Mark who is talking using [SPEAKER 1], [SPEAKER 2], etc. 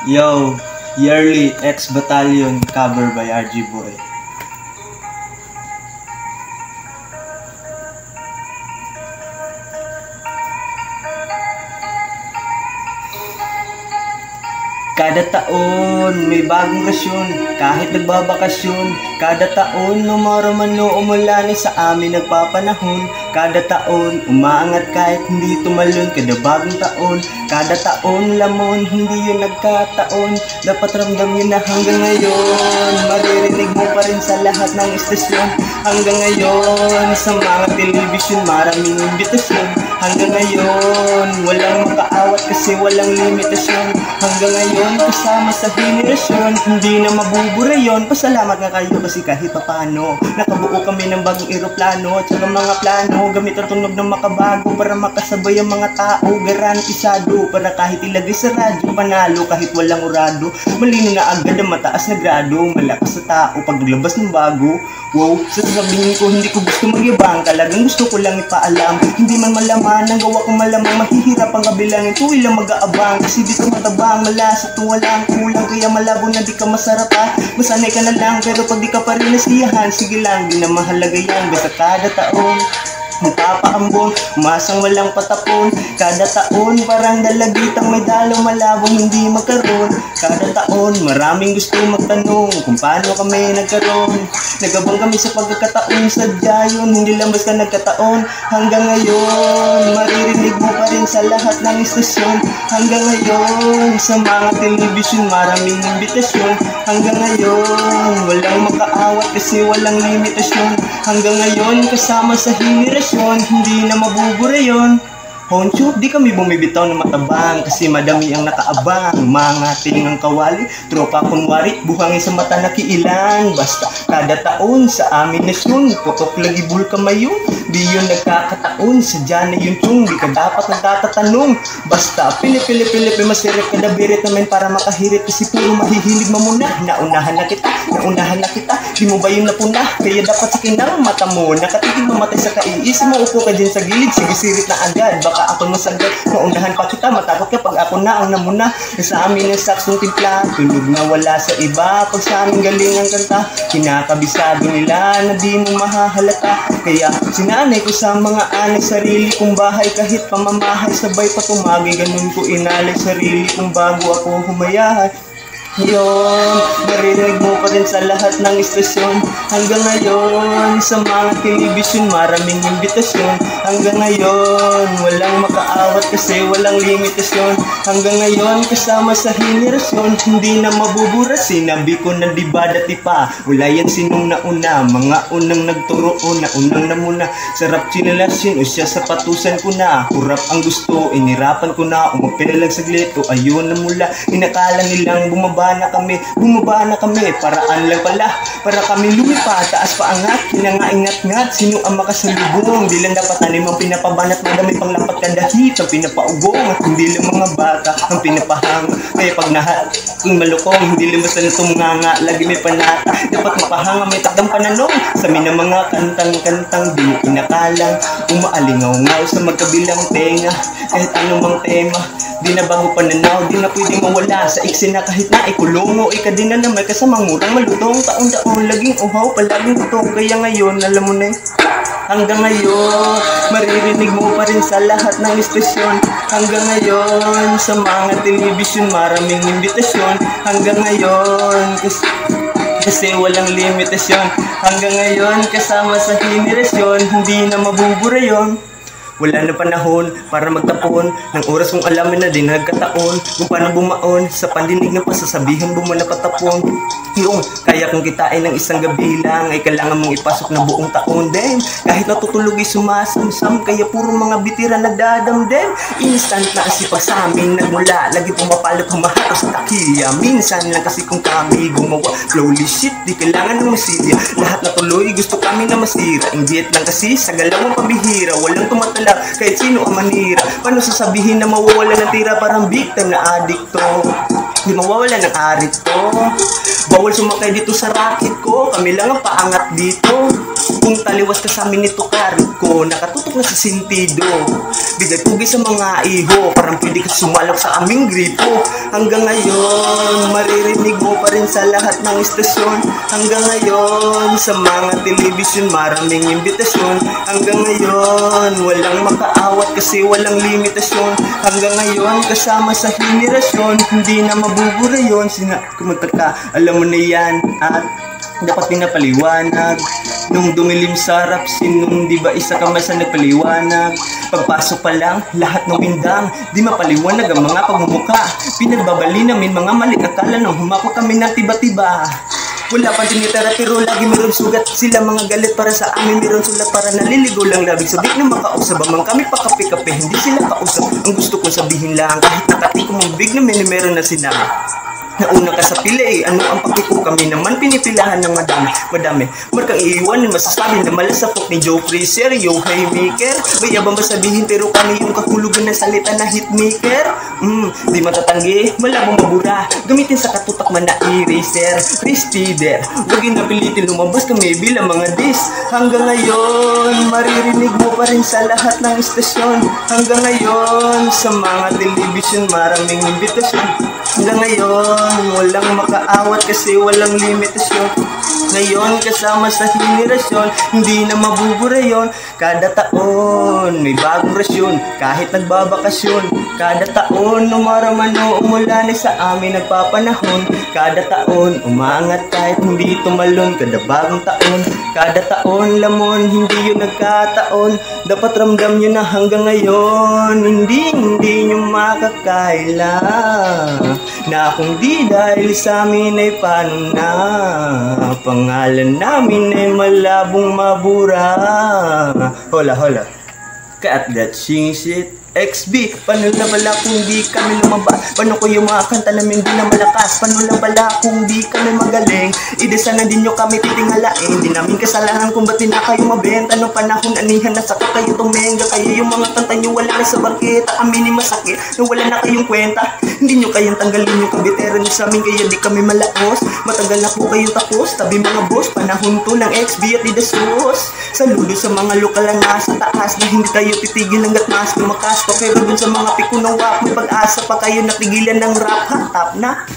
[SPEAKER 1] Yo, Yearly X Battalion cover by RG Boy. Kada taon may bagong rasyon, kahit nagbabakasyon. Kada taon man o umulani sa amin nagpapanahon. Kada taon umaangat kahit hindi tumalon. Kada bagong taon, kada taon lamon, hindi yun nagkataon. Dapat ramdam yun na hanggang ngayon maririnig mo pa rin sa lahat ng istasyon. Hanggang ngayon sa mga telebisyon maraming imbitasyon. Hanggang ngayon walang makaawat kasi walang limitasyon. Hanggang ngayon kasama sa henerasyon, hindi na mabubura yun. Pasalamat nga kayo kasi kahit papano nakabuo kami ng bagong eroplano at saka mga plano gamit ang tunog ng makabago para makasabay ang mga tao garantisado. Para kahit ilagay sa radyo panalo kahit walang urado. Malino na agad ang mataas na grado, malakas sa tao pag naglabas ng bago. Wow, sasabihin ko hindi ko gusto magyabang, talagang gusto ko lang ipaalam. Hindi man malaman ang gawa ko malamang mahihirap ang kabilangin. Tuwi lang mag-aabang kasi dito matabang malas at walang kulang. Kaya malabo na di ka masarap ha. Masanay ka na lang pero pag di ka pa rin nasiyahan, sige lang di na mahalaga yan. Basta kada taon magpapaambon, umasang walang patapon. Kada taon parang dalagitang may dalaw malabong hindi magkaroon. Kada taon maraming gusto magtanong kung paano kami nagkaroon. Nagabang kami sa pagkakataon, sadya yun, hindi lang basta nagkataon. Hanggang ngayon maririnig mo pa rin sa lahat ng istasyon. Hanggang ngayon sa mga telebisyon maraming imbitasyon. Hanggang ngayon walang makaawat kasi walang limitasyon. Hanggang ngayon kasama sa henerasyon, hindi na mabubura yun. Honcho, di kami bumibitaw ng matabang kasi madami ang nakaabang. Mga tiningang kawali, tropa kunwari, buhangin sa mata na kiilan. Basta kada taon sa amin nasyon, putok lagi bulka mayon. Di yun nagkakataon, sadya na yun chung, di ka dapat nagtatatanong. Basta pilip masirip ka na birit namin para makahirit kasi puro mahihilig mamuna. Naunahan na kita, di mo ba yun napuna? Kaya dapat sa kinang mata mo, nakatitig mamatay sa kaiis mo. Upo ka dyan sa gilid, sige sirit na agad, baka ako masagad, maunahan pa kita, matakot ka pag ako na ang namuna. Sa amin ang saksong timpla, tunog na wala sa iba. Pag sa amin galing ang kanta, kinakabisado nila na di mo mahahalata. Kaya sinanay ko sa mga anay, sarili kong bahay kahit pamamahay. Sabay pa tumagi, ganun ko inalay sarili kong bago ako humayahay. Yun, maririnig mo pa rin sa lahat ng istasyon. Hanggang ngayon sa mga telebisyon maraming imbitasyon. Hanggang ngayon walang makaawat kasi walang limitasyon. Hanggang ngayon kasama sa henerasyon, hindi na mabubura. Sinabi ko na diba dati pa, wala yan sinong nauna. Mga unang nagturo o naunang namuna. Sarap sinilasyon o siya sa patusan ko na. Kurap ang gusto, inirapan ko na. Umapin na lang saglit o ayun na mula. Inakala nilang bumaba na kami, paraan lang pala para kami lumipat, taas pa angat, kinangaingat-ngat, sino ang makasalubong. Di lang dapat anim ang pinapabanat, madami pang lampat kandahit ang pinapaugong. Hindi lang mga bata ang pinapahang, kaya pag kung malukong, hindi lang basta na tumunganga, lagi may panata, dapat mapahanga, may takdang pananong sa mina mga kantang-kantang, di mo kinakalang umaalingaw-ngaw sa magkabilang tenga. Kahit anumang tema, di na bago pananaw, di na pwedeng mawala sa iksi na kahit na ikulong o ikadina na may kasamang murang malutong. Taon-taon laging uhaw, palaging gutong. Kaya ngayon, alam mo na hanggang ngayon maririnig mo pa rin sa lahat ng istasyon. Hanggang ngayon sa mga telebisyon maraming imbitasyon. Hanggang ngayon kasi walang limitasyon. Hanggang ngayon kasama sa henerasyon, hindi na mabubura yun. Wala na panahon para magtapon ng oras kung alamin na din nagkataon kung paano bumaon sa pandinig ng pasasabihan mo na patapon. Yung kaya kung kitain ng isang gabi lang ay kailangan mong ipasok na buong taon din. Kahit natutulog ay sumasamsam, kaya puro mga bitira nagdadamdem. Instant na kasi pag sa amin nagmula, lagi pumapalot humahato sa takiya. Minsan lang kasi kung kami gumawa flowly shit, di kailangan ng masilya. Lahat na tuloy gusto kami na masira. Inggit lang kasi sa galawang pabihira, walang tumatala kahit sino ang manira. Paano sasabihin na mawawala ng tira, parang victim na adikto. Di mawawala ng arit to. Bawal sumakay dito sa racket ko, kami lang ang paangat dito. Kung taliwas ka sa amin nito karit ko, nakatutok na sa sentido. Bigay pugay sa mga iho, parang pwede ka sumalak sa aming gripo. Hanggang ngayon, maririnig mo pa rin sa lahat ng istasyon. Hanggang ngayon, sa mga telebisyon, maraming imbitasyon. Hanggang ngayon, walang makaawat kasi walang limitasyon. Hanggang ngayon, kasama sa henerasyon, hindi na mabubura yun. Kumagtaka, alam mo na yan, at dapat pinapaliwanag. Nung dumilim sa rap sinong di ba isa ka sa nagpaliwanag. Pagpasok pa lang, lahat ng bindang di mapaliwanag ang mga pagmumuka. Pinagbabali namin mga mali, akala nang humako kami ng tiba-tiba. Wala pang tinitara pero lagi meron sugat. Sila mga galit para sa amin, meron sulat para naliligaw lang labig. Sabik na makausap, amang kami pa kape-kape, hindi sila kausap. Ang gusto kong sabihin lang, kahit nakatikom ang big na meron na sinabi. Nauna ka sa pila ano ang pakiko, kami naman pinipilahan ng madami. Markang iiwanan, masasabi na malasapok ni Joe Frazier, yo haymaker. Bayabang ba sabihin pero kami yung kahulugan ng salita na hitmaker. Di matatanggi, malabong mabura, gamitin sa katutak man na eraser. Ristider, wag napilitin lumabas kami bilang mga dis. Hanggang ngayon, maririnig mo pa rin sa lahat ng istasyon. Hanggang ngayon, sa mga television, maraming imbitasyon. Hanggang ngayon, walang makaawat kasi walang limitasyon. Ngayon kasama sa henerasyon, hindi na mabubura yon. Kada taon may bagong rasyon, kahit nagbabakasyon. Kada taon umaramano, umulan sa amin nagpapanahon. Kada taon umaangat kahit hindi tumalon. Kada bagong taon, kada taon lamon, hindi yun nagkataon. Dapat ramdam nyo na hanggang ngayon, hindi nyo makakaila. Na kung di dahil sa amin ay paano na, pangalan namin ay malabong mabura. Hola cut that sing shit. XB, paano na pala kung di kami lumabas? Paano ko yung mga kanta namin di na malakas? Paano lang pala kung di kami magaling? Idesa na din nyo kami titingalain. Di namin kasalanan kung ba't di na kayo mabenta. Nung panahon anihan na sakit kayo tumenga. Kayo yung mga kanta nyo wala na sa bangketa. Kami ni masakit nung wala na kayong kwenta. Hindi nyo kayang tanggalin yung kabitera nyo sa amin, kaya di kami malaos. Matagal na po kayo tapos, tabi mga boss. Panahon to ng XB at Idasos. Saludo sa mga lokal lang nasa taas, na hindi tayo titigil hanggat mas lumakas. Pero dun sa mga pikunawa, may pag-asa pa kayo natigilan ng rap. Hatap na.